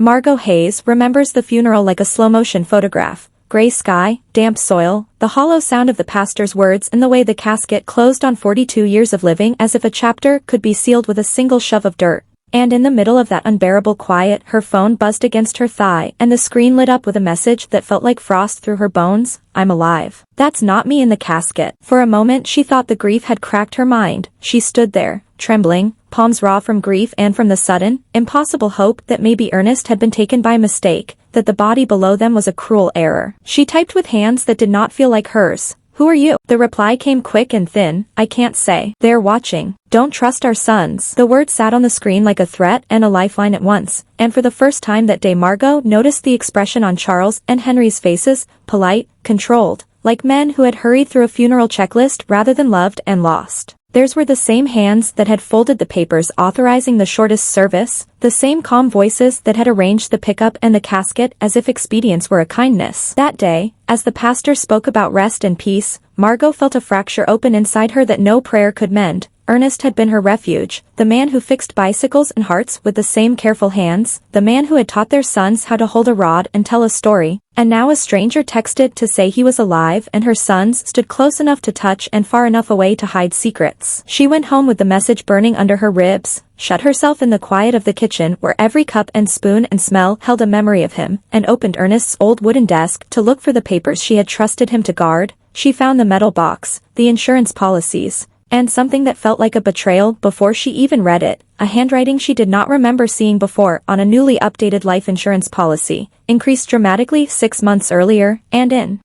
Margot Hayes remembers the funeral like a slow-motion photograph. Gray sky, damp soil, the hollow sound of the pastor's words and the way the casket closed on 42 years of living as if a chapter could be sealed with a single shove of dirt. And in the middle of that unbearable quiet, her phone buzzed against her thigh and the screen lit up with a message that felt like frost through her bones. I'm alive. That's not me in the casket. For a moment she thought the grief had cracked her mind. She stood there, trembling, palms raw from grief and from the sudden, impossible hope that maybe Ernest had been taken by mistake, that the body below them was a cruel error. She typed with hands that did not feel like hers. Who are you? The reply came quick and thin. I can't say. They're watching. Don't trust our sons. The word sat on the screen like a threat and a lifeline at once, and for the first time that day Margot noticed the expression on Charles and Henry's faces, polite, controlled, like men who had hurried through a funeral checklist rather than loved and lost. Theirs were the same hands that had folded the papers authorizing the shortest service, the same calm voices that had arranged the pickup and the casket as if expedience were a kindness. That day, as the pastor spoke about rest and peace, Margot felt a fracture open inside her that no prayer could mend. Ernest had been her refuge, the man who fixed bicycles and hearts with the same careful hands, the man who had taught their sons how to hold a rod and tell a story, and now a stranger texted to say he was alive and her sons stood close enough to touch and far enough away to hide secrets. She went home with the message burning under her ribs, shut herself in the quiet of the kitchen where every cup and spoon and smell held a memory of him, and opened Ernest's old wooden desk to look for the papers she had trusted him to guard. She found the metal box, the insurance policies, and something that felt like a betrayal before she even read it, a handwriting she did not remember seeing before on a newly updated life insurance policy, increased dramatically 6 months earlier, and in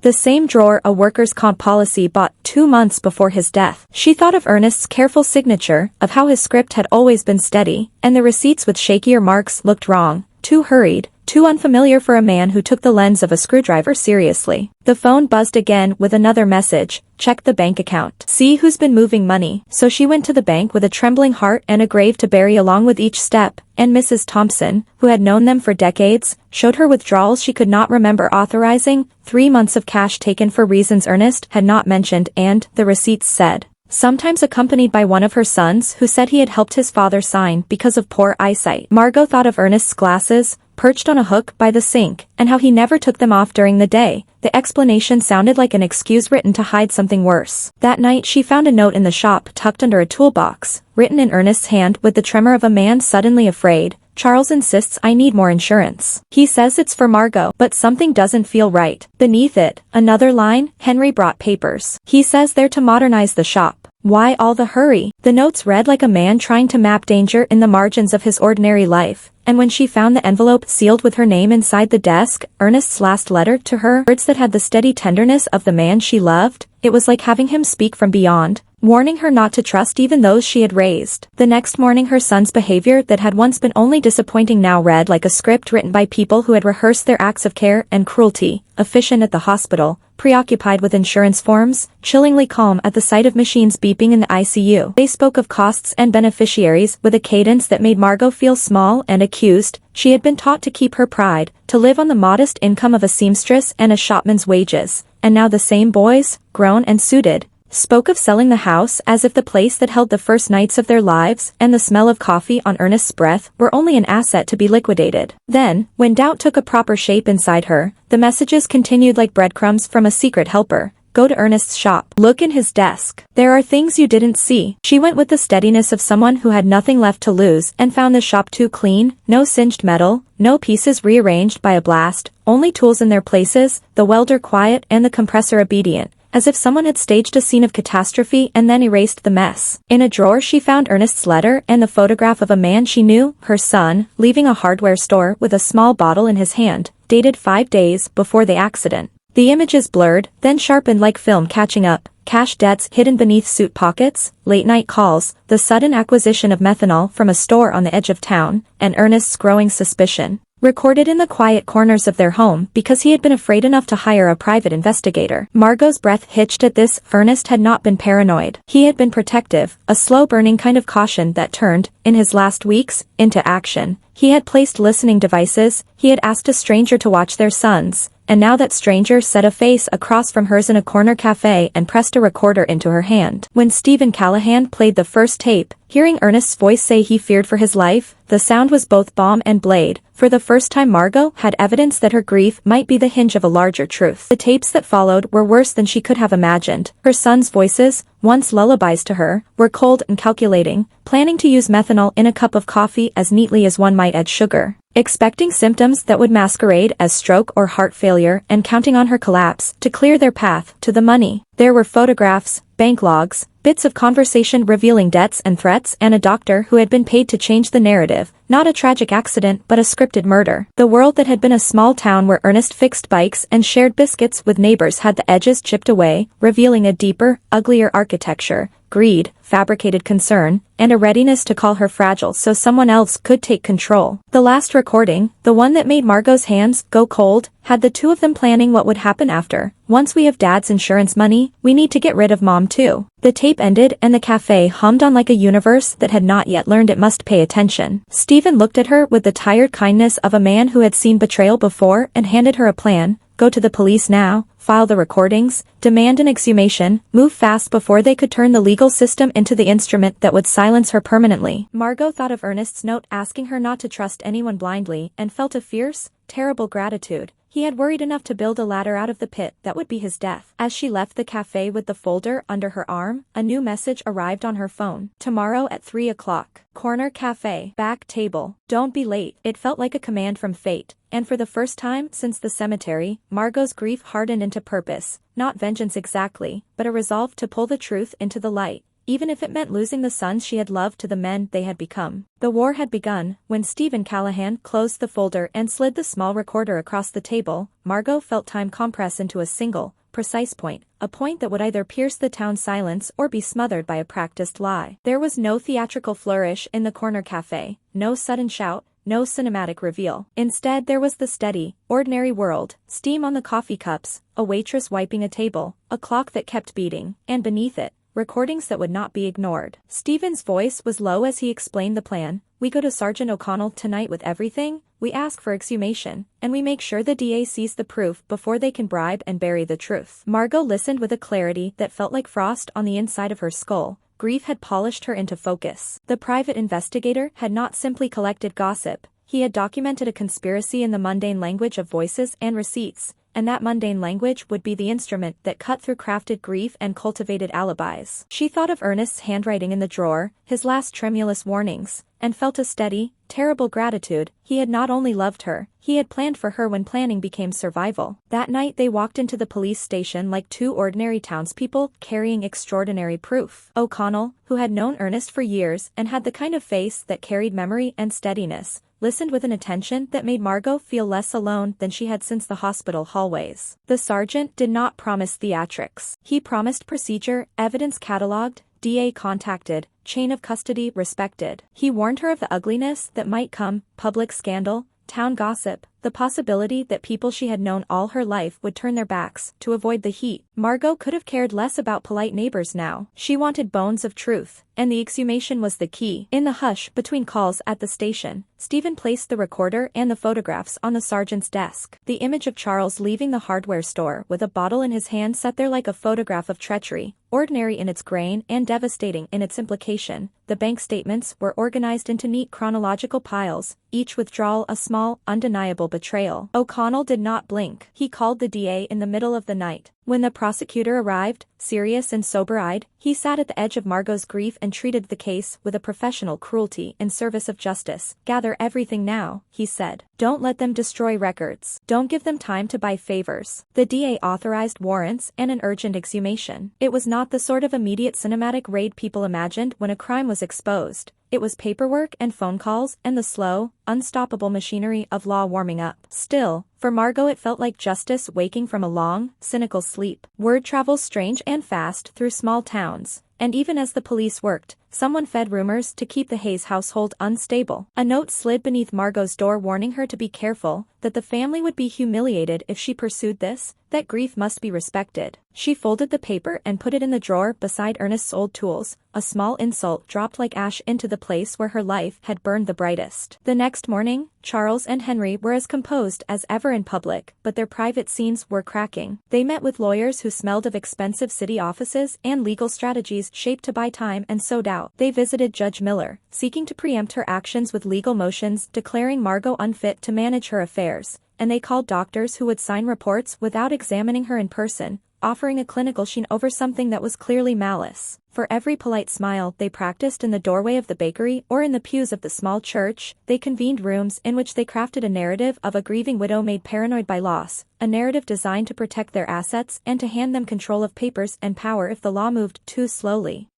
the same drawer a workers' comp policy bought 2 months before his death. She thought of Ernest's careful signature, of how his script had always been steady, and the receipts with shakier marks looked wrong, too hurried, too unfamiliar for a man who took the lens of a screwdriver seriously. The phone buzzed again with another message. Check the bank account. See who's been moving money. So she went to the bank with a trembling heart and a grave to bury along with each step, and Mrs. Thompson, who had known them for decades, showed her withdrawals she could not remember authorizing, 3 months of cash taken for reasons Ernest had not mentioned, and, the receipts said, sometimes accompanied by one of her sons who said he had helped his father sign because of poor eyesight. Margot thought of Ernest's glasses, perched on a hook by the sink, and how he never took them off during the day. The explanation sounded like an excuse written to hide something worse. That night she found a note in the shop tucked under a toolbox, written in Ernest's hand with the tremor of a man suddenly afraid. Charles insists I need more insurance. He says it's for Margot, but something doesn't feel right. Beneath it, another line, Henry brought papers. He says they're to modernize the shop. Why all the hurry? The notes read like a man trying to map danger in the margins of his ordinary life, and when she found the envelope sealed with her name inside the desk, Ernest's last letter to her, words that had the steady tenderness of the man she loved, it was like having him speak from beyond, warning her not to trust even those she had raised. The next morning her son's behavior that had once been only disappointing now read like a script written by people who had rehearsed their acts of care and cruelty, efficient at the hospital, preoccupied with insurance forms, chillingly calm at the sight of machines beeping in the ICU. They spoke of costs and beneficiaries with a cadence that made Margot feel small and accused. She had been taught to keep her pride, to live on the modest income of a seamstress and a shopman's wages, and now the same boys, grown and suited, spoke of selling the house as if the place that held the first nights of their lives and the smell of coffee on Ernest's breath were only an asset to be liquidated. Then, when doubt took a proper shape inside her, the messages continued like breadcrumbs from a secret helper. Go to Ernest's shop. Look in his desk. There are things you didn't see. She went with the steadiness of someone who had nothing left to lose and found the shop too clean, no singed metal, no pieces rearranged by a blast, only tools in their places, the welder quiet and the compressor obedient, as if someone had staged a scene of catastrophe and then erased the mess. In a drawer she found Ernest's letter and the photograph of a man she knew, her son, leaving a hardware store with a small bottle in his hand, dated 5 days before the accident. The images blurred, then sharpened like film catching up, cash debts hidden beneath suit pockets, late-night calls, the sudden acquisition of methanol from a store on the edge of town, and Ernest's growing suspicion, recorded in the quiet corners of their home because he had been afraid enough to hire a private investigator. Margot's breath hitched at this. Ernest had not been paranoid. He had been protective, a slow-burning kind of caution that turned, in his last weeks, into action. He had placed listening devices, he had asked a stranger to watch their sons, and now that stranger set a face across from hers in a corner cafe and pressed a recorder into her hand. When Stephen Callahan played the first tape, hearing Ernest's voice say he feared for his life, the sound was both balm and blade. For the first time, Margot had evidence that her grief might be the hinge of a larger truth. The tapes that followed were worse than she could have imagined. Her son's voices, once lullabies to her, were cold and calculating, planning to use methanol in a cup of coffee as neatly as one might add sugar, expecting symptoms that would masquerade as stroke or heart failure, and counting on her collapse to clear their path to the money. There were photographs, bank logs, bits of conversation revealing debts and threats, and a doctor who had been paid to change the narrative, not a tragic accident but a scripted murder. The world that had been a small town where Ernest fixed bikes and shared biscuits with neighbors had the edges chipped away, revealing a deeper, uglier architecture: greed, fabricated concern, and a readiness to call her fragile so someone else could take control. The last recording, the one that made Margot's hands go cold, had the two of them planning what would happen after. Once we have Dad's insurance money, we need to get rid of Mom too. The tape ended and the cafe hummed on like a universe that had not yet learned it must pay attention. Stephen looked at her with the tired kindness of a man who had seen betrayal before and handed her a plan. Go to the police now, file the recordings, demand an exhumation, move fast before they could turn the legal system into the instrument that would silence her permanently. Margot thought of Ernest's note asking her not to trust anyone blindly and felt a fierce, terrible gratitude. He had worried enough to build a ladder out of the pit that would be his death. As she left the cafe with the folder under her arm, a new message arrived on her phone. Tomorrow at 3 o'clock. Corner cafe. Back table. Don't be late. It felt like a command from fate. And for the first time since the cemetery, Margot's grief hardened into purpose. Not vengeance exactly, but a resolve to pull the truth into the light, even if it meant losing the sons she had loved to the men they had become. The war had begun. When Stephen Callahan closed the folder and slid the small recorder across the table, Margot felt time compress into a single, precise point, a point that would either pierce the town's silence or be smothered by a practiced lie. There was no theatrical flourish in the corner cafe, no sudden shout, no cinematic reveal. Instead, there was the steady, ordinary world: steam on the coffee cups, a waitress wiping a table, a clock that kept beating, and beneath it, recordings that would not be ignored. Stephen's voice was low as he explained the plan. We go to Sergeant O'Connell tonight with everything, we ask for exhumation, and we make sure the DA sees the proof before they can bribe and bury the truth. Margot listened with a clarity that felt like frost on the inside of her skull. Grief had polished her into focus. The private investigator had not simply collected gossip, he had documented a conspiracy in the mundane language of voices and receipts, and that mundane language would be the instrument that cut through crafted grief and cultivated alibis. She thought of Ernest's handwriting in the drawer, his last tremulous warnings, and felt a steady, terrible gratitude. He had not only loved her, he had planned for her when planning became survival. That night they walked into the police station like two ordinary townspeople carrying extraordinary proof. O'Connell, who had known Ernest for years and had the kind of face that carried memory and steadiness, listened with an attention that made Margot feel less alone than she had since the hospital hallways. The sergeant did not promise theatrics. He promised procedure, evidence catalogued, DA contacted, chain of custody respected. He warned her of the ugliness that might come: public scandal, town gossip, the possibility that people she had known all her life would turn their backs to avoid the heat. Margot could have cared less about polite neighbors now. She wanted bones of truth, and the exhumation was the key. In the hush between calls at the station, Stephen placed the recorder and the photographs on the sergeant's desk. The image of Charles leaving the hardware store with a bottle in his hand sat there like a photograph of treachery, ordinary in its grain and devastating in its implication. The bank statements were organized into neat chronological piles, each withdrawal a small, undeniable betrayal. O'Connell did not blink. He called the DA in the middle of the night. When the prosecutor arrived, serious and sober-eyed, he sat at the edge of Margot's grief and treated the case with a professional cruelty in service of justice. Gather everything now, he said. Don't let them destroy records. Don't give them time to buy favors. The DA authorized warrants and an urgent exhumation. It was not the sort of immediate cinematic raid people imagined when a crime was exposed. It was paperwork and phone calls and the slow, unstoppable machinery of law warming up. Still, for Margot it felt like justice waking from a long, cynical sleep. Word travels strange and fast through small towns, and even as the police worked, Someone fed rumors to keep the Hayes household unstable. A note slid beneath Margot's door warning her to be careful, that the family would be humiliated if she pursued this, that grief must be respected. She folded the paper and put it in the drawer beside Ernest's old tools. A small insult dropped like ash into the place where her life had burned the brightest. The next morning, Charles and Henry were as composed as ever in public, but their private scenes were cracking. They met with lawyers who smelled of expensive city offices and legal strategies shaped to buy time and sow doubt. They visited Judge Miller, seeking to preempt her actions with legal motions declaring Margot unfit to manage her affairs, and they called doctors who would sign reports without examining her in person, offering a clinical sheen over something that was clearly malice. For every polite smile they practiced in the doorway of the bakery or in the pews of the small church, they convened rooms in which they crafted a narrative of a grieving widow made paranoid by loss, a narrative designed to protect their assets and to hand them control of papers and power if the law moved too slowly.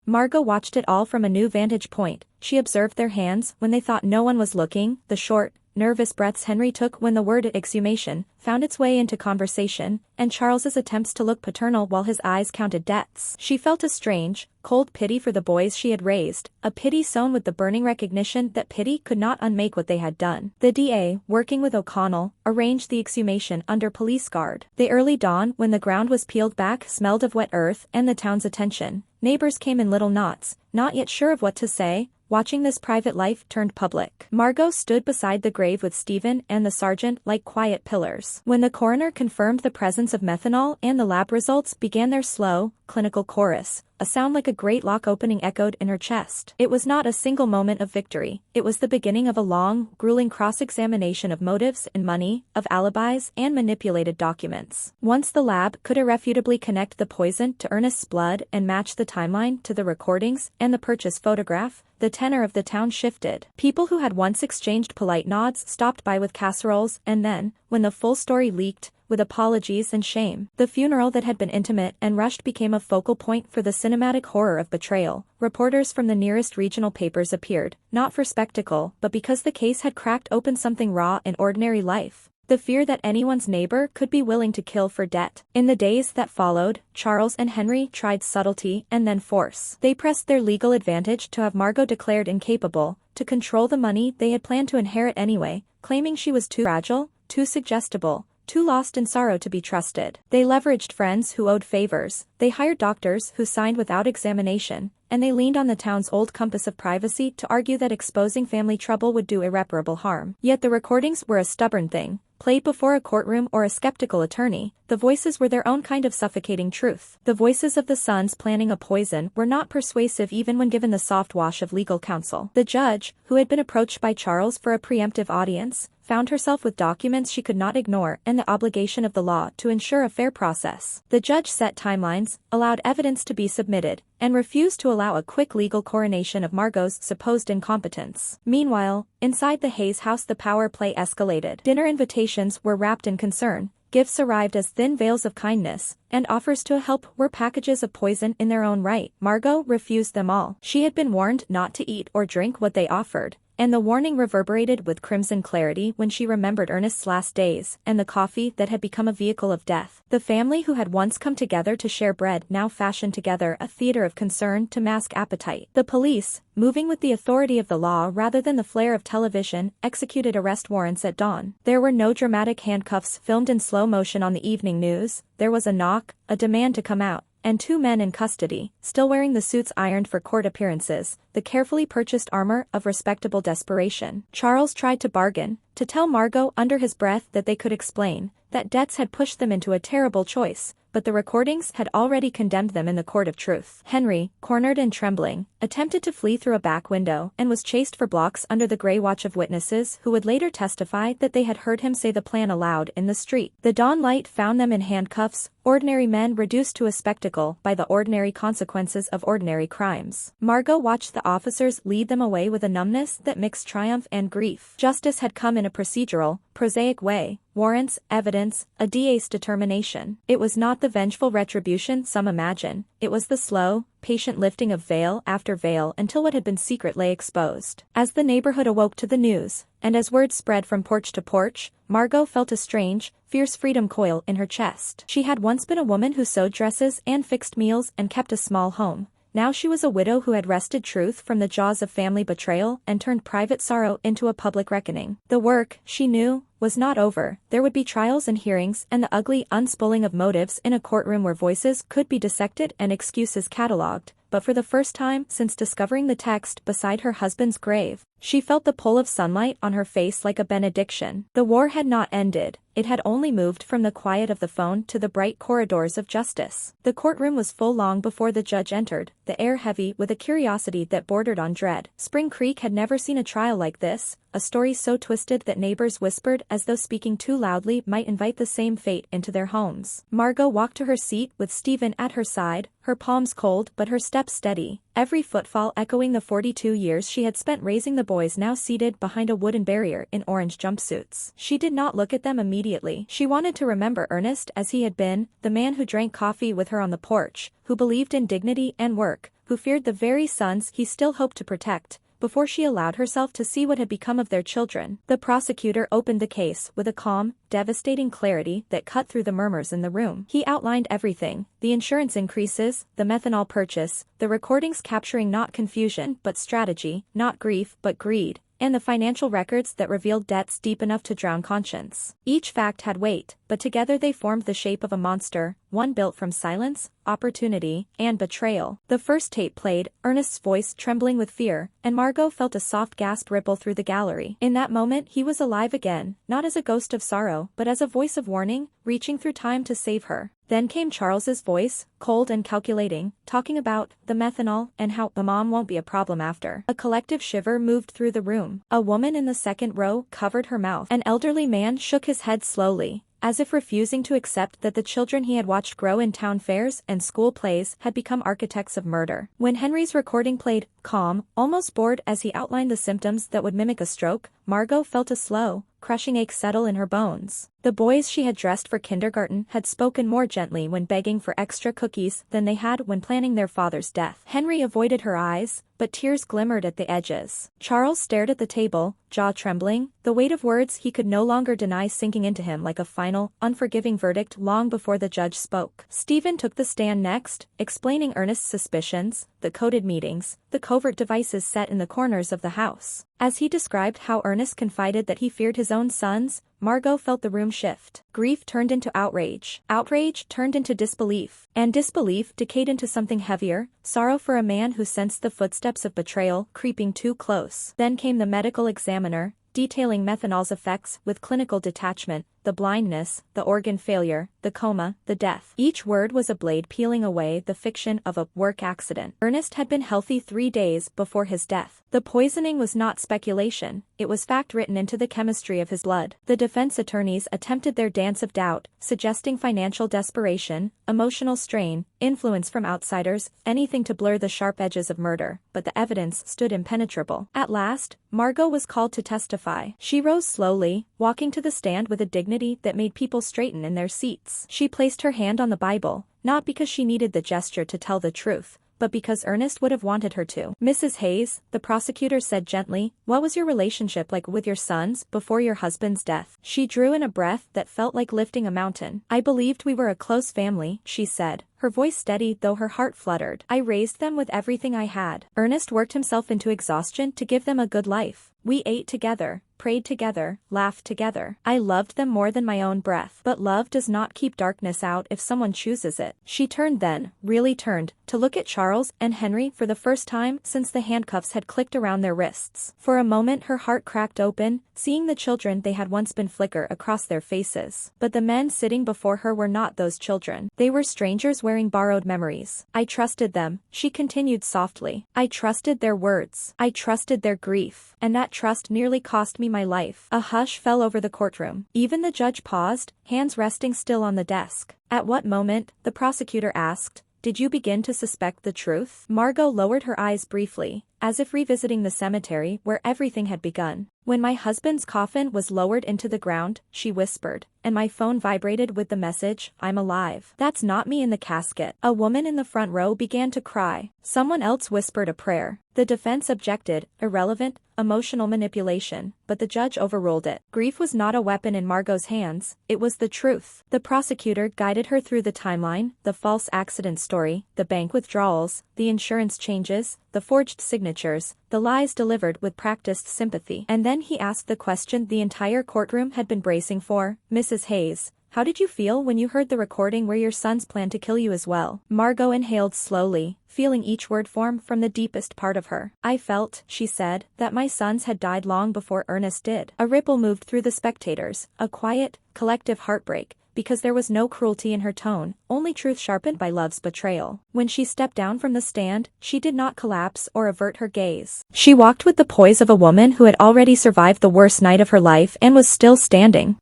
Margot watched it all from a new vantage point. She observed their hands when they thought no one was looking, the short, nervous breaths Henry took when the word exhumation found its way into conversation, and Charles's attempts to look paternal while his eyes counted debts. She felt a strange, cold pity for the boys she had raised, a pity sown with the burning recognition that pity could not unmake what they had done. The DA, working with O'Connell, arranged the exhumation under police guard. The early dawn, when the ground was peeled back, smelled of wet earth and the town's attention. Neighbors came in little knots, not yet sure of what to say, watching this private life turned public. Margot stood beside the grave with Stephen and the sergeant like quiet pillars. When the coroner confirmed the presence of methanol and the lab results began their slow, clinical chorus, a sound like a great lock opening echoed in her chest. It was not a single moment of victory. It was the beginning of a long, grueling cross-examination of motives and money, of alibis and manipulated documents. Once the lab could irrefutably connect the poison to Ernest's blood and match the timeline to the recordings and the purchase photograph, the tenor of the town shifted. People who had once exchanged polite nods stopped by with casseroles, and then, when the full story leaked, with apologies and shame, the funeral that had been intimate and rushed became a focal point for the cinematic horror of betrayal. Reporters from the nearest regional papers appeared, not for spectacle, but because the case had cracked open something raw in ordinary life. The fear that anyone's neighbor could be willing to kill for debt. In the days that followed, Charles and Henry tried subtlety and then force. They pressed their legal advantage to have Margot declared incapable, to control the money they had planned to inherit anyway, claiming she was too fragile, too suggestible, too lost in sorrow to be trusted. They leveraged friends who owed favors, they hired doctors who signed without examination, and they leaned on the town's old compass of privacy to argue that exposing family trouble would do irreparable harm. Yet the recordings were a stubborn thing. Played before a courtroom or a skeptical attorney, the voices were their own kind of suffocating truth. The voices of the sons planning a poison were not persuasive even when given the soft wash of legal counsel. The judge, who had been approached by Charles for a preemptive audience, found herself with documents she could not ignore and the obligation of the law to ensure a fair process. The judge set timelines, allowed evidence to be submitted, and refused to allow a quick legal coronation of Margot's supposed incompetence. Meanwhile, inside the Hayes house the power play escalated. Dinner invitations were wrapped in concern, gifts arrived as thin veils of kindness, and offers to help were packages of poison in their own right. Margot refused them all. She had been warned not to eat or drink what they offered, and the warning reverberated with crimson clarity when she remembered Ernest's last days and the coffee that had become a vehicle of death. The family who had once come together to share bread now fashioned together a theater of concern to mask appetite. The police, moving with the authority of the law rather than the flare of television, executed arrest warrants at dawn. There were no dramatic handcuffs filmed in slow motion on the evening news. There was a knock, a demand to come out, and 2 men in custody, still wearing the suits ironed for court appearances, the carefully purchased armor of respectable desperation. Charles tried to bargain, to tell Margot under his breath that they could explain, that debts had pushed them into a terrible choice, but the recordings had already condemned them in the court of truth. Henry, cornered and trembling, attempted to flee through a back window and was chased for blocks under the gray watch of witnesses who would later testify that they had heard him say the plan aloud in the street. The dawn light found them in handcuffs, ordinary men reduced to a spectacle by the ordinary consequences of ordinary crimes. Margot watched the officers lead them away with a numbness that mixed triumph and grief. Justice had come in a procedural, prosaic way. Warrants, evidence, a DA's determination. It was not the vengeful retribution some imagine, it was the slow, patient lifting of veil after veil until what had been secret lay exposed. As the neighborhood awoke to the news, and as word spread from porch to porch, Margot felt a strange, fierce freedom coil in her chest. She had once been a woman who sewed dresses and fixed meals and kept a small home. Now she was a widow who had wrested truth from the jaws of family betrayal and turned private sorrow into a public reckoning. The work, she knew, was not over. There would be trials and hearings and the ugly unspooling of motives in a courtroom where voices could be dissected and excuses catalogued. But for the first time since discovering the text beside her husband's grave, she felt the pull of sunlight on her face like a benediction. The war had not ended. It had only moved from the quiet of the phone to the bright corridors of justice. The courtroom was full long before the judge entered, the air heavy with a curiosity that bordered on dread. Spring Creek had never seen a trial like this, a story so twisted that neighbors whispered as though speaking too loudly might invite the same fate into their homes. Margot walked to her seat with Stephen at her side, her palms cold but her steps steady, every footfall echoing the 42 years she had spent raising the boys now seated behind a wooden barrier in orange jumpsuits. She did not look at them immediately. She wanted to remember Ernest as he had been, the man who drank coffee with her on the porch, who believed in dignity and work, who feared the very sons he still hoped to protect, before she allowed herself to see what had become of their children. The prosecutor opened the case with a calm, devastating clarity that cut through the murmurs in the room. He outlined everything: the insurance increases, the methanol purchase, the recordings capturing not confusion but strategy, not grief but greed, and the financial records that revealed debts deep enough to drown conscience. Each fact had weight, but together they formed the shape of a monster, one built from silence, opportunity, and betrayal. The first tape played, Ernest's voice trembling with fear, and Margot felt a soft gasp ripple through the gallery. In that moment he was alive again, not as a ghost of sorrow, but as a voice of warning, reaching through time to save her. Then came Charles's voice, cold and calculating, talking about the methanol and how the mom won't be a problem after. A collective shiver moved through the room. A woman in the second row covered her mouth. An elderly man shook his head slowly, as if refusing to accept that the children he had watched grow in town fairs and school plays had become architects of murder. When Henry's recording played, calm, almost bored as he outlined the symptoms that would mimic a stroke, Margot felt a slow, crushing ache settle in her bones. The boys she had dressed for kindergarten had spoken more gently when begging for extra cookies than they had when planning their father's death. Henry avoided her eyes, but tears glimmered at the edges. Charles stared at the table, jaw trembling, the weight of words he could no longer deny sinking into him like a final, unforgiving verdict long before the judge spoke. Stephen took the stand next, explaining Ernest's suspicions, the coded meetings, the covert devices set in the corners of the house. As he described how Ernest confided that he feared his own sons, Margot felt the room shift. Grief turned into outrage. Outrage turned into disbelief. And disbelief decayed into something heavier, sorrow for a man who sensed the footsteps of betrayal creeping too close. Then came the medical examiner, detailing methanol's effects with clinical detachment, the blindness, the organ failure, the coma, the death. Each word was a blade peeling away the fiction of a work accident. Ernest had been healthy 3 days before his death. The poisoning was not speculation, it was fact written into the chemistry of his blood. The defense attorneys attempted their dance of doubt, suggesting financial desperation, emotional strain, influence from outsiders, anything to blur the sharp edges of murder, but the evidence stood impenetrable. At last, Margot was called to testify. She rose slowly, walking to the stand with a dignity that made people straighten in their seats. She placed her hand on the Bible, not because she needed the gesture to tell the truth, but because Ernest would have wanted her to. "Mrs. Hayes," the prosecutor said gently, "what was your relationship like with your sons before your husband's death?" She drew in a breath that felt like lifting a mountain. "I believed we were a close family," she said, her voice steady though her heart fluttered. "I raised them with everything I had." Ernest worked himself into exhaustion to give them a good life. "We ate together, prayed together, laughed together. I loved them more than my own breath. But love does not keep darkness out if someone chooses it." She turned then, really turned, to look at Charles and Henry for the first time since the handcuffs had clicked around their wrists. For a moment her heart cracked open, seeing the children they had once been flicker across their faces. But the men sitting before her were not those children. They were strangers wearing borrowed memories. "I trusted them," she continued softly. "I trusted their words. I trusted their grief. And that trust nearly cost me my life." A hush fell over the courtroom. Even the judge paused, hands resting still on the desk. "At what moment," the prosecutor asked, "did you begin to suspect the truth?" Margot lowered her eyes briefly, as if revisiting the cemetery where everything had begun. When my husband's coffin was lowered into the ground, she whispered, and my phone vibrated with the message, "I'm alive." "That's not me in the casket." A woman in the front row began to cry. Someone else whispered a prayer. The defense objected, irrelevant, emotional manipulation, but the judge overruled it. Grief was not a weapon in Margot's hands, it was the truth. The prosecutor guided her through the timeline, the false accident story, the bank withdrawals, the insurance changes, the forged signatures, the lies delivered with practiced sympathy. And then he asked the question the entire courtroom had been bracing for, "Mrs. Hayes, how did you feel when you heard the recording where your sons planned to kill you as well?" Margot inhaled slowly, feeling each word form from the deepest part of her. "I felt," she said, "that my sons had died long before Ernest did." A ripple moved through the spectators, a quiet, collective heartbreak, because there was no cruelty in her tone, only truth sharpened by love's betrayal. When she stepped down from the stand, she did not collapse or avert her gaze. She walked with the poise of a woman who had already survived the worst night of her life and was still standing.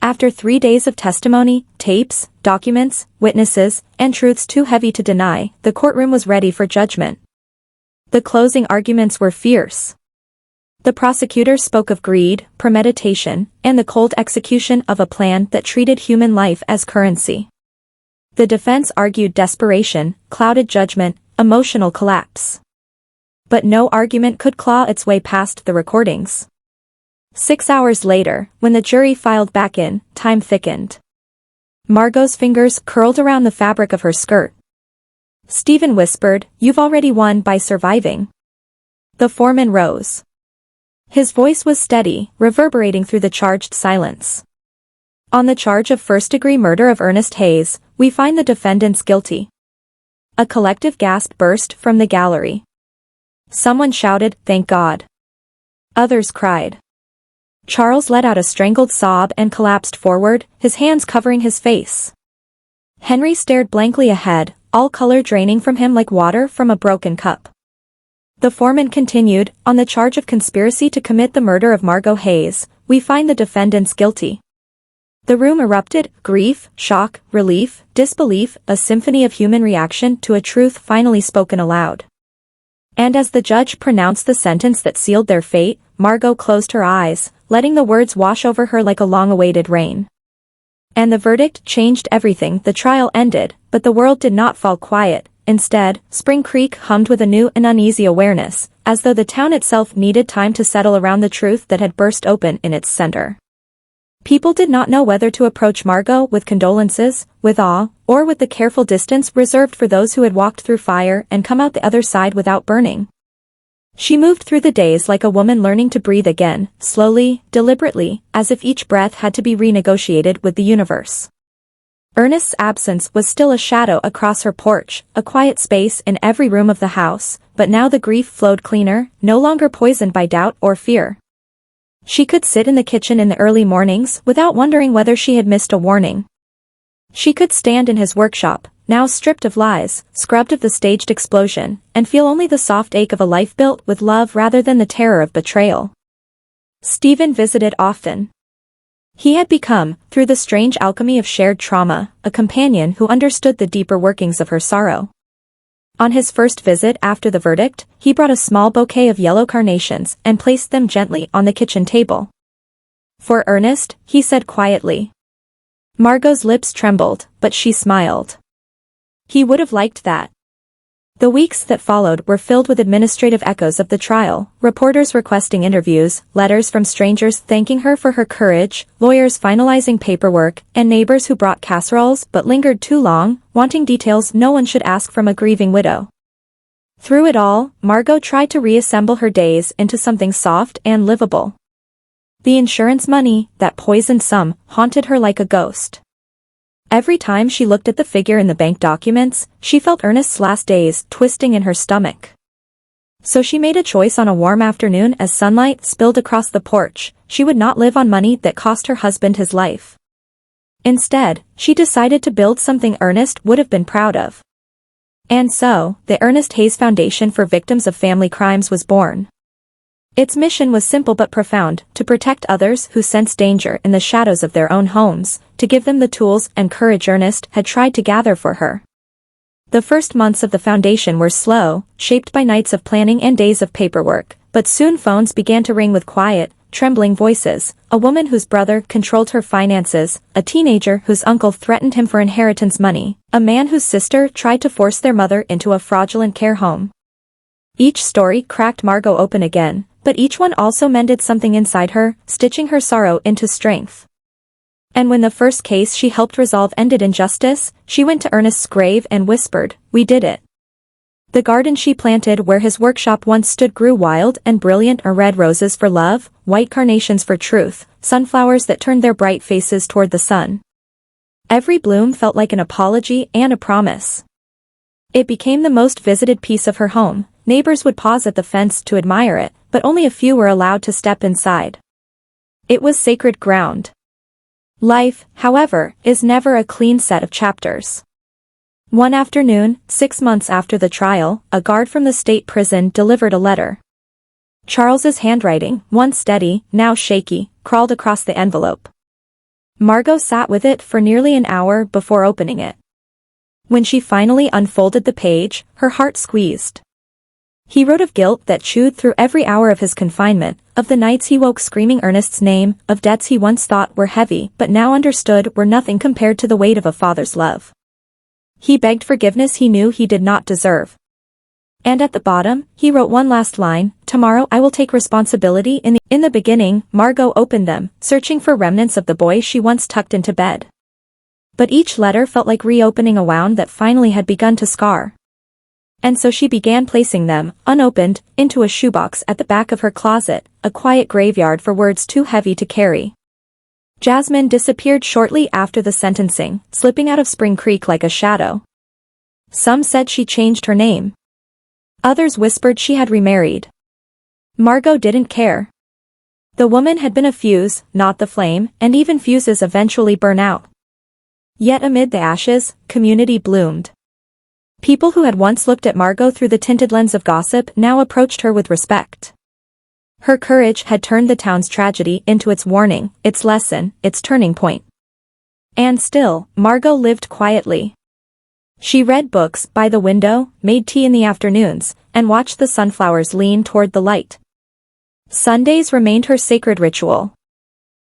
After 3 days of testimony, tapes, documents, witnesses, and truths too heavy to deny, the courtroom was ready for judgment. The closing arguments were fierce. The prosecutor spoke of greed, premeditation, and the cold execution of a plan that treated human life as currency. The defense argued desperation, clouded judgment, emotional collapse. But no argument could claw its way past the recordings. 6 hours later, when the jury filed back in, time thickened. Margot's fingers curled around the fabric of her skirt. Stephen whispered, "You've already won by surviving." The foreman rose. His voice was steady, reverberating through the charged silence. "On the charge of first-degree murder of Ernest Hayes, we find the defendants guilty." A collective gasp burst from the gallery. Someone shouted, "Thank God." Others cried. Charles let out a strangled sob and collapsed forward, his hands covering his face. Henry stared blankly ahead, all color draining from him like water from a broken cup. The foreman continued, "On the charge of conspiracy to commit the murder of Margot Hayes, we find the defendants guilty." The room erupted, grief, shock, relief, disbelief, a symphony of human reaction to a truth finally spoken aloud. And as the judge pronounced the sentence that sealed their fate, Margot closed her eyes, letting the words wash over her like a long-awaited rain. And the verdict changed everything. The trial ended, but the world did not fall quiet. Instead, Spring Creek hummed with a new and uneasy awareness, as though the town itself needed time to settle around the truth that had burst open in its center. People did not know whether to approach Margot with condolences, with awe, or with the careful distance reserved for those who had walked through fire and come out the other side without burning. She moved through the days like a woman learning to breathe again, slowly, deliberately, as if each breath had to be renegotiated with the universe. Ernest's absence was still a shadow across her porch, a quiet space in every room of the house, but now the grief flowed cleaner, no longer poisoned by doubt or fear. She could sit in the kitchen in the early mornings without wondering whether she had missed a warning. She could stand in his workshop, now stripped of lies, scrubbed of the staged explosion, and feel only the soft ache of a life built with love rather than the terror of betrayal. Stephen visited often. He had become, through the strange alchemy of shared trauma, a companion who understood the deeper workings of her sorrow. On his first visit after the verdict, he brought a small bouquet of yellow carnations and placed them gently on the kitchen table. "For Ernest," he said quietly. Margot's lips trembled, but she smiled. He would have liked that. The weeks that followed were filled with administrative echoes of the trial, reporters requesting interviews, letters from strangers thanking her for her courage, lawyers finalizing paperwork, and neighbors who brought casseroles but lingered too long, wanting details no one should ask from a grieving widow. Through it all, Margot tried to reassemble her days into something soft and livable. The insurance money, that poisoned sum, haunted her like a ghost. Every time she looked at the figure in the bank documents, she felt Ernest's last days twisting in her stomach. So she made a choice on a warm afternoon as sunlight spilled across the porch. She would not live on money that cost her husband his life. Instead, she decided to build something Ernest would have been proud of. And so, the Ernest Hayes Foundation for Victims of Family Crimes was born. Its mission was simple but profound, to protect others who sense danger in the shadows of their own homes, to give them the tools and courage Ernest had tried to gather for her. The first months of the foundation were slow, shaped by nights of planning and days of paperwork, but soon phones began to ring with quiet, trembling voices, a woman whose brother controlled her finances, a teenager whose uncle threatened him for inheritance money, a man whose sister tried to force their mother into a fraudulent care home. Each story cracked Margot open again, but each one also mended something inside her, stitching her sorrow into strength. And when the first case she helped resolve ended in justice, she went to Ernest's grave and whispered, "We did it." The garden she planted where his workshop once stood grew wild and brilliant, red roses for love, white carnations for truth, sunflowers that turned their bright faces toward the sun. Every bloom felt like an apology and a promise. It became the most visited piece of her home. Neighbors would pause at the fence to admire it, but only a few were allowed to step inside. It was sacred ground. Life, however, is never a clean set of chapters. One afternoon, 6 months after the trial, a guard from the state prison delivered a letter. Charles's handwriting, once steady, now shaky, crawled across the envelope. Margot sat with it for nearly an hour before opening it. When she finally unfolded the page, her heart squeezed. He wrote of guilt that chewed through every hour of his confinement, of the nights he woke screaming Ernest's name, of debts he once thought were heavy but now understood were nothing compared to the weight of a father's love. He begged forgiveness he knew he did not deserve. And at the bottom, he wrote one last line, "Tomorrow I will take responsibility." In the beginning, Margot opened them, searching for remnants of the boy she once tucked into bed. But each letter felt like reopening a wound that finally had begun to scar. And so she began placing them, unopened, into a shoebox at the back of her closet, a quiet graveyard for words too heavy to carry. Jasmine disappeared shortly after the sentencing, slipping out of Spring Creek like a shadow. Some said she changed her name. Others whispered she had remarried. Margot didn't care. The woman had been a fuse, not the flame, and even fuses eventually burn out. Yet amid the ashes, community bloomed. People who had once looked at Margot through the tinted lens of gossip now approached her with respect. Her courage had turned the town's tragedy into its warning, its lesson, its turning point. And still, Margot lived quietly. She read books by the window, made tea in the afternoons, and watched the sunflowers lean toward the light. Sundays remained her sacred ritual.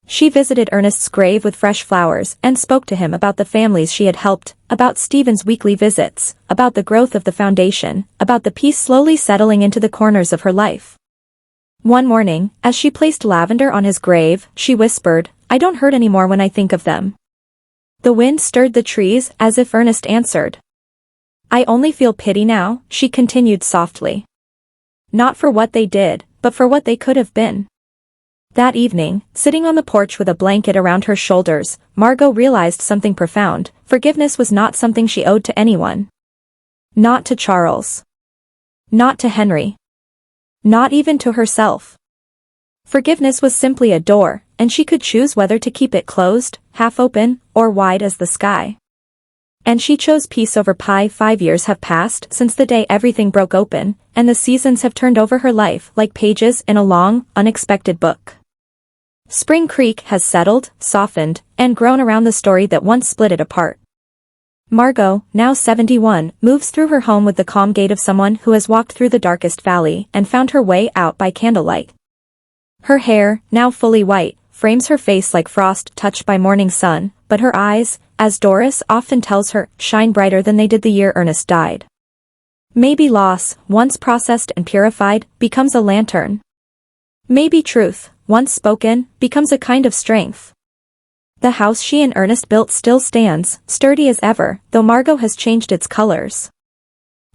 She visited Ernest's grave with fresh flowers and spoke to him about the families she had helped, about Stephen's weekly visits, about the growth of the foundation, about the peace slowly settling into the corners of her life. One morning, as she placed lavender on his grave, she whispered, "I don't hurt anymore when I think of them." The wind stirred the trees as if Ernest answered. "I only feel pity now," she continued softly. "Not for what they did, but for what they could have been." That evening, sitting on the porch with a blanket around her shoulders, Margot realized something profound. Forgiveness was not something she owed to anyone. Not to Charles. Not to Henry. Not even to herself. Forgiveness was simply a door, and she could choose whether to keep it closed, half open, or wide as the sky. And she chose peace over pie. 5 years have passed since the day everything broke open, and the seasons have turned over her life like pages in a long, unexpected book. Spring Creek has settled, softened, and grown around the story that once split it apart. Margot, now 71, moves through her home with the calm gait of someone who has walked through the darkest valley and found her way out by candlelight. Her hair, now fully white, frames her face like frost touched by morning sun, but her eyes, as Doris often tells her, shine brighter than they did the year Ernest died. Maybe loss, once processed and purified, becomes a lantern. Maybe truth, once spoken, becomes a kind of strength. The house she and Ernest built still stands, sturdy as ever, though Margot has changed its colors.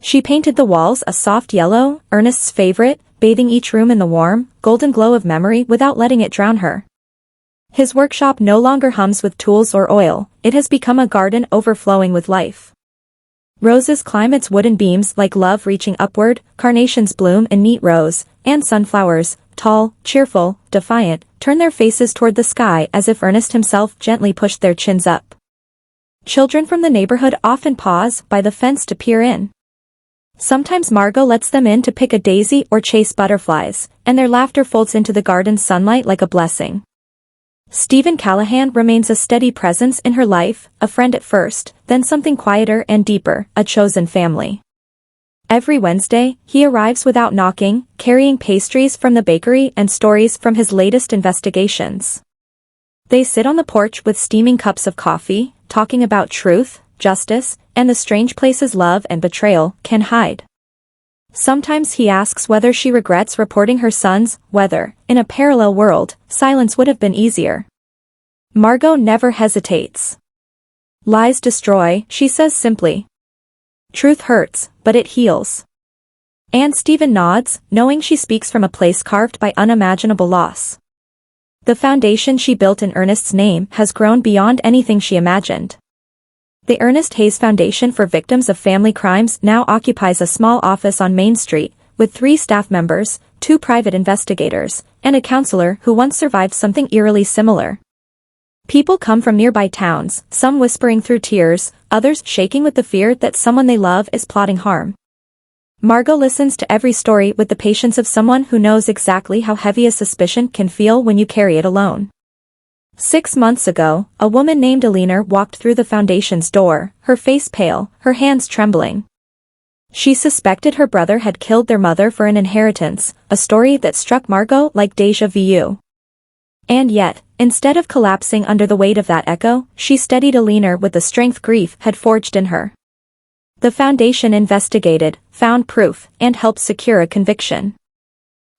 She painted the walls a soft yellow, Ernest's favorite, bathing each room in the warm, golden glow of memory without letting it drown her. His workshop no longer hums with tools or oil, it has become a garden overflowing with life. Roses climb its wooden beams like love reaching upward, carnations bloom in neat rows, and sunflowers, tall, cheerful, defiant, turn their faces toward the sky as if Ernest himself gently pushed their chins up. Children from the neighborhood often pause by the fence to peer in. Sometimes Margot lets them in to pick a daisy or chase butterflies, and their laughter folds into the garden's sunlight like a blessing. Stephen Callahan remains a steady presence in her life, a friend at first, then something quieter and deeper, a chosen family. Every Wednesday, he arrives without knocking, carrying pastries from the bakery and stories from his latest investigations. They sit on the porch with steaming cups of coffee, talking about truth, justice, and the strange places love and betrayal can hide. Sometimes he asks whether she regrets reporting her sons, whether, in a parallel world, silence would have been easier. Margot never hesitates. Lies destroy, she says simply. Truth hurts, but it heals. And Stephen nods, knowing she speaks from a place carved by unimaginable loss. The foundation she built in Ernest's name has grown beyond anything she imagined. The Ernest Hayes Foundation for Victims of Family Crimes now occupies a small office on Main Street, with 3 staff members, 2 private investigators, and a counselor who once survived something eerily similar. People come from nearby towns, some whispering through tears, others shaking with the fear that someone they love is plotting harm. Margot listens to every story with the patience of someone who knows exactly how heavy a suspicion can feel when you carry it alone. 6 months ago, a woman named Eleanor walked through the foundation's door, her face pale, her hands trembling. She suspected her brother had killed their mother for an inheritance, a story that struck Margot like déjà vu. And yet, instead of collapsing under the weight of that echo, she steadied Eleanor with the strength grief had forged in her. The foundation investigated, found proof, and helped secure a conviction.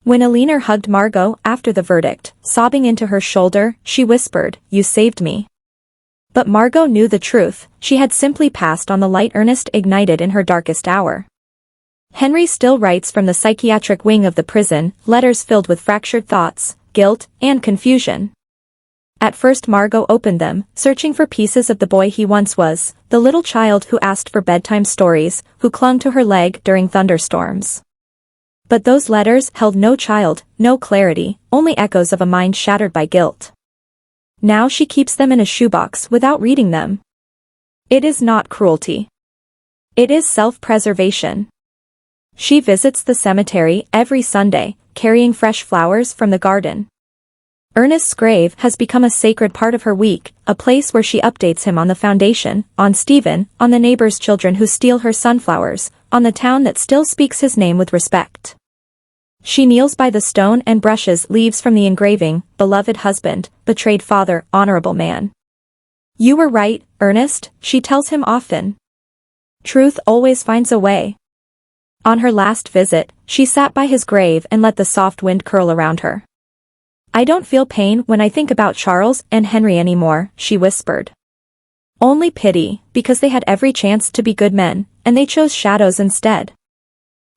When Eleanor hugged Margot after the verdict, sobbing into her shoulder, she whispered, "You saved me." But Margot knew the truth, she had simply passed on the light Ernest ignited in her darkest hour. Henry still writes from the psychiatric wing of the prison, letters filled with fractured thoughts, guilt, and confusion. At first Margot opened them, searching for pieces of the boy he once was, the little child who asked for bedtime stories, who clung to her leg during thunderstorms. But those letters held no child, no clarity, only echoes of a mind shattered by guilt. Now she keeps them in a shoebox without reading them. It is not cruelty. It is self-preservation. She visits the cemetery every Sunday, carrying fresh flowers from the garden. Ernest's grave has become a sacred part of her week, a place where she updates him on the foundation, on Stephen, on the neighbors' children who steal her sunflowers, on the town that still speaks his name with respect. She kneels by the stone and brushes leaves from the engraving, "Beloved husband, betrayed father, honorable man." "You were right, Ernest," she tells him often. Truth always finds a way. On her last visit, she sat by his grave and let the soft wind curl around her. "I don't feel pain when I think about Charles and Henry anymore," she whispered. "Only pity, because they had every chance to be good men, and they chose shadows instead."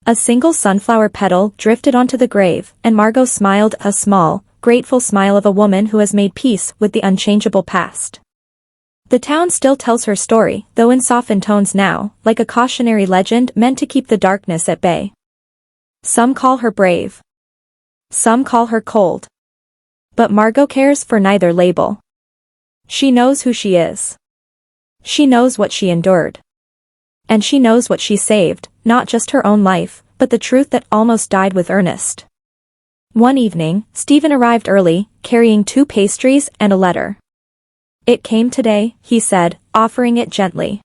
A single sunflower petal drifted onto the grave, and Margot smiled, a small, grateful smile of a woman who has made peace with the unchangeable past. The town still tells her story, though in softened tones now, like a cautionary legend meant to keep the darkness at bay. Some call her brave. Some call her cold. But Margot cares for neither label. She knows who she is. She knows what she endured. And she knows what she saved, not just her own life, but the truth that almost died with Ernest. One evening, Stephen arrived early, carrying 2 pastries and a letter. "It came today," he said, offering it gently.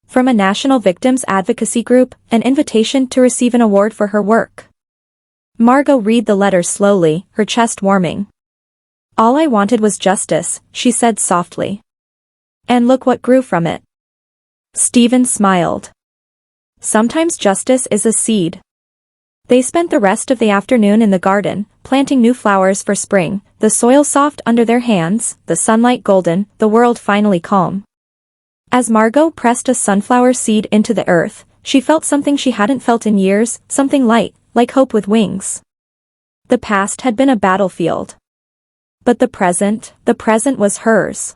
"From a national victims advocacy group, an invitation to receive an award for her work." Margot read the letter slowly, her chest warming. "All I wanted was justice," she said softly. "And look what grew from it." Stephen smiled. "Sometimes justice is a seed." They spent the rest of the afternoon in the garden, planting new flowers for spring, the soil soft under their hands, the sunlight golden, the world finally calm. As Margot pressed a sunflower seed into the earth, she felt something she hadn't felt in years, something light, like hope with wings. The past had been a battlefield. But the present was hers.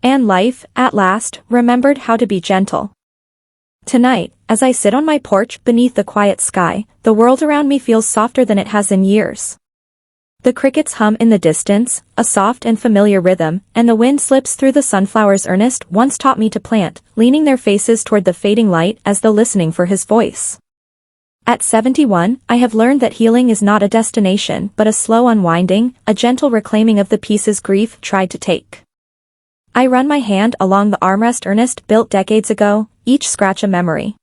And life, at last, remembered how to be gentle. "Tonight, as I sit on my porch beneath the quiet sky, the world around me feels softer than it has in years. The crickets hum in the distance, a soft and familiar rhythm, and the wind slips through the sunflowers Ernest once taught me to plant, leaning their faces toward the fading light as though listening for his voice. At 71, I have learned that healing is not a destination but a slow unwinding, a gentle reclaiming of the pieces grief tried to take. I run my hand along the armrest Ernest built decades ago, each scratch a memory.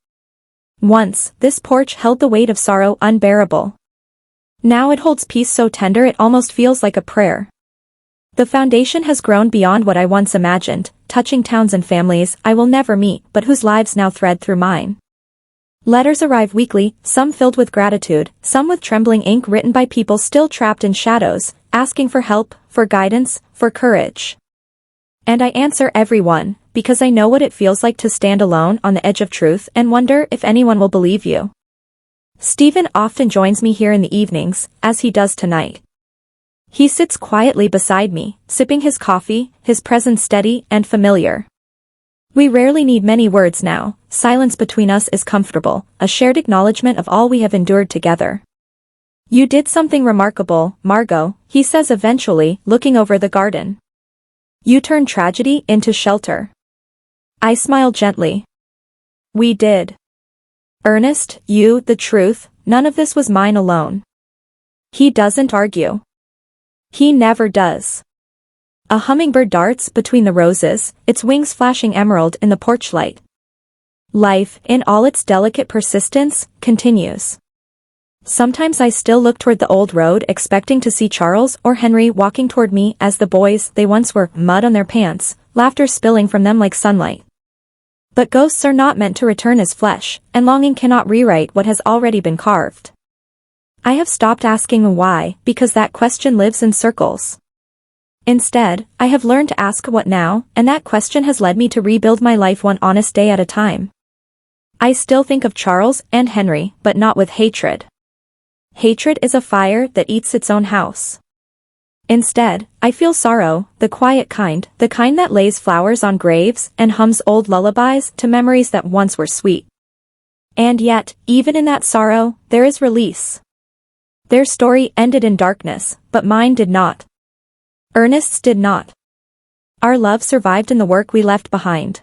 Once, this porch held the weight of sorrow unbearable. Now it holds peace so tender it almost feels like a prayer. The foundation has grown beyond what I once imagined, touching towns and families I will never meet but whose lives now thread through mine. Letters arrive weekly, some filled with gratitude, some with trembling ink written by people still trapped in shadows, asking for help, for guidance, for courage. And I answer every one, because I know what it feels like to stand alone on the edge of truth and wonder if anyone will believe you. Stephen often joins me here in the evenings, as he does tonight. He sits quietly beside me, sipping his coffee, his presence steady and familiar. We rarely need many words now, silence between us is comfortable, a shared acknowledgement of all we have endured together. You did something remarkable, Margot, he says eventually, looking over the garden. You turned tragedy into shelter. I smile gently. We did. Ernest, the truth, none of this was mine alone. He doesn't argue. He never does. A hummingbird darts between the roses, its wings flashing emerald in the porch light. Life, in all its delicate persistence, continues. Sometimes I still look toward the old road expecting to see Charles or Henry walking toward me as the boys they once were, mud on their pants, laughter spilling from them like sunlight. But ghosts are not meant to return as flesh, and longing cannot rewrite what has already been carved. I have stopped asking why, because that question lives in circles. Instead, I have learned to ask what now, and that question has led me to rebuild my life one honest day at a time. I still think of Charles and Henry, but not with hatred. Hatred is a fire that eats its own house. Instead, I feel sorrow, the quiet kind, the kind that lays flowers on graves and hums old lullabies to memories that once were sweet. And yet, even in that sorrow, there is release. Their story ended in darkness, but mine did not. Ernest's did not. Our love survived in the work we left behind.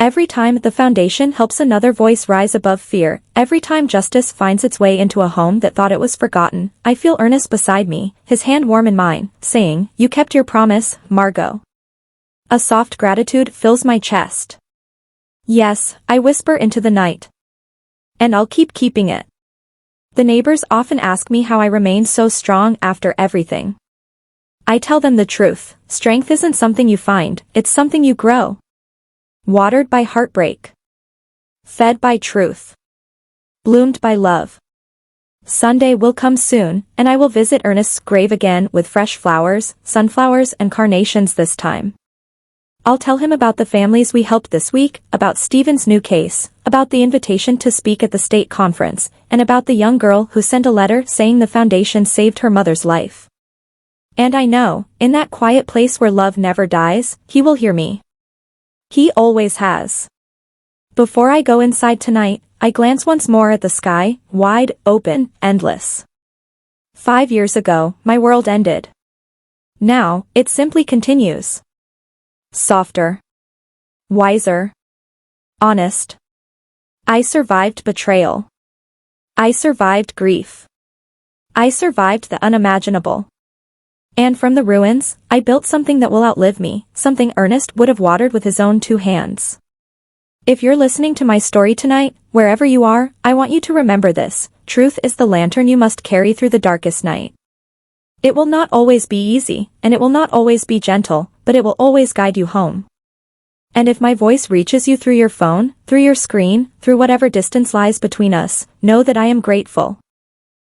Every time the foundation helps another voice rise above fear, every time justice finds its way into a home that thought it was forgotten, I feel Ernest beside me, his hand warm in mine, saying, "You kept your promise, Margot." A soft gratitude fills my chest. Yes, I whisper into the night. And I'll keep keeping it. The neighbors often ask me how I remained so strong after everything. I tell them the truth, strength isn't something you find, it's something you grow. Watered by heartbreak. Fed by truth. Bloomed by love. Sunday will come soon, and I will visit Ernest's grave again with fresh flowers, sunflowers and carnations this time. I'll tell him about the families we helped this week, about Stephen's new case, about the invitation to speak at the state conference, and about the young girl who sent a letter saying the foundation saved her mother's life. And I know, in that quiet place where love never dies, he will hear me. He always has. Before I go inside tonight, I glance once more at the sky, wide, open, endless. 5 years ago, my world ended. Now, it simply continues. Softer. Wiser. Honest. I survived betrayal. I survived grief. I survived the unimaginable. And from the ruins, I built something that will outlive me, something Ernest would have watered with his own 2 hands. If you're listening to my story tonight, wherever you are, I want you to remember this: truth is the lantern you must carry through the darkest night. It will not always be easy, and it will not always be gentle, but it will always guide you home. And if my voice reaches you through your phone, through your screen, through whatever distance lies between us, know that I am grateful.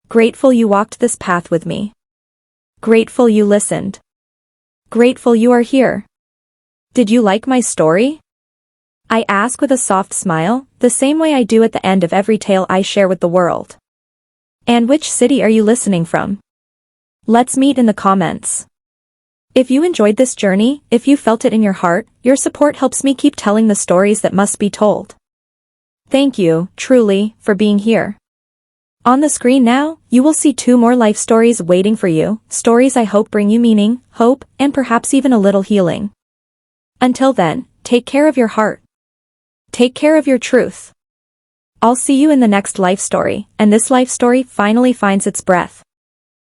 Grateful you walked this path with me. Grateful you listened. Grateful you are here. Did you like my story? I ask with a soft smile, the same way I do at the end of every tale I share with the world. And which city are you listening from? Let's meet in the comments. If you enjoyed this journey, if you felt it in your heart, your support helps me keep telling the stories that must be told. Thank you, truly, for being here. On the screen now, you will see 2 more life stories waiting for you, stories I hope bring you meaning, hope, and perhaps even a little healing. Until then, take care of your heart. Take care of your truth. I'll see you in the next life story, and this life story finally finds its breath.